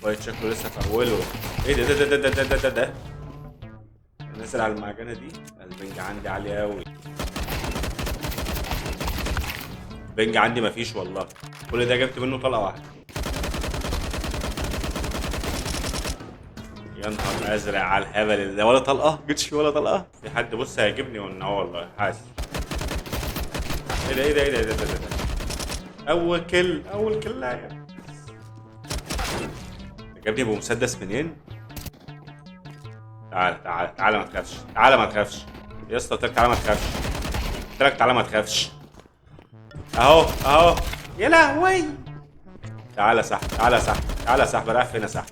وايت شكله لسه في اوله. ايه ده نازل على المعجنه دي. البنج عندي عالي قوي. البنج عندي مفيش والله. كل ده جبت منه طلقه واحده. يا نهار ازرق على الهبل ده، ولا طلقه جتش فيه ولا طلقه. في حد بص هيجيبني ولا والله حاسس. ايه ده. اول كلايه. جابني بمسدس منين؟ تعال ما تخافش، تعال ما تخافش يا اسطى. قلت لك تعالى ما تخافش، قلت لك تعالى ما تخافش. اهو. يا لهوي. تعالى سحب، تعالى سحب رايح فين يا سحب؟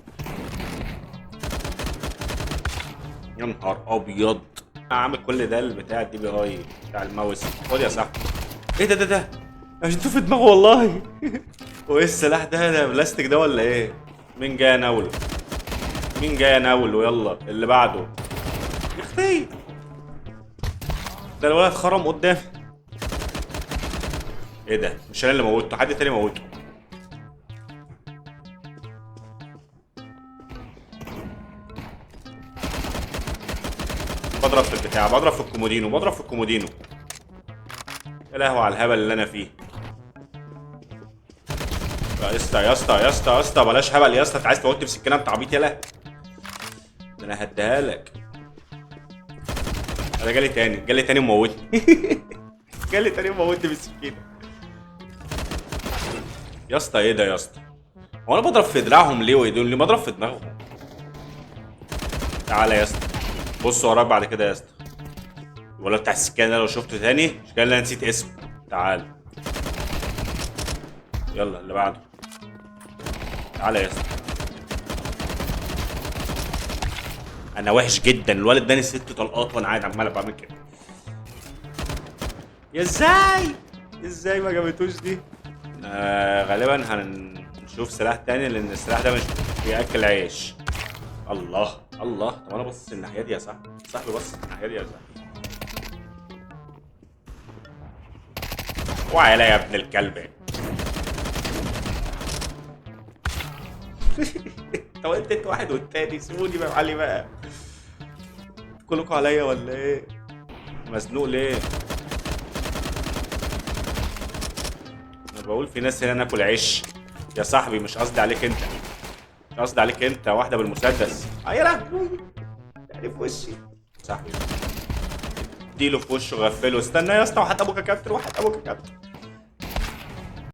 يا نهار ابيض. انا عامل كل ده بتاع الدي بي اي بتاع الماوس. خد يا سحب. ايه ده انا شفته في دماغه والله. وايه السلاح ده بلاستيك ده ولا ايه؟ مين جاي اناوله؟ يلا اللي بعده. يا اختي ده الولد خرم قدامي. ايه ده؟ مش انا اللي موته، حد تاني موته. بضرب في البتاع، بضرب في الكومودينو. يا لهوي على الهبل اللي انا فيه. يا اسطى بلاش هبل يا اسطى. انت عايز تموتني بسكينه؟ انت عبيط يالا. ده انا هديها لك. انا جالي تاني وموتني. جالي تاني وموتني بالسكينه. يا اسطى ايه ده يا اسطى؟ هو انا بضرب في دراعهم ليه وايديهم ليه؟ بضرب في دماغهم. تعالى يا اسطى، بص وراك بعد كده يا اسطى. ولا بتاع السكان ده لو شفته تاني مش كان انا نسيت اسمه. تعال يلا اللي بعده. تعالى يا اسطى. انا وحش جدا. الولد اداني 6 طلقات وانا قاعد عمال بعمل كده. يا ازاي ما جابتوش دي؟ غالبا هنشوف سلاح تاني لان السلاح ده مش بياكل عيش. الله طب انا بص الناحيه دي يا صاحبي بص الناحيه دي يا صاحبي. وعلى يا ابن الكلب. طب انت واحد والتاني سيبوني بقى علي بقى. كلكم عليا ولا ايه؟ مزنوق ليه؟ انا بقول في ناس هنا ناكل عيش يا صاحبي. مش قصدي عليك انت، واحده بالمسدس. يا لهوي يعني في وشي صاحبي. اديله في وشه غفله. استنى يا اسطى، وحد ابوك يا كابتن.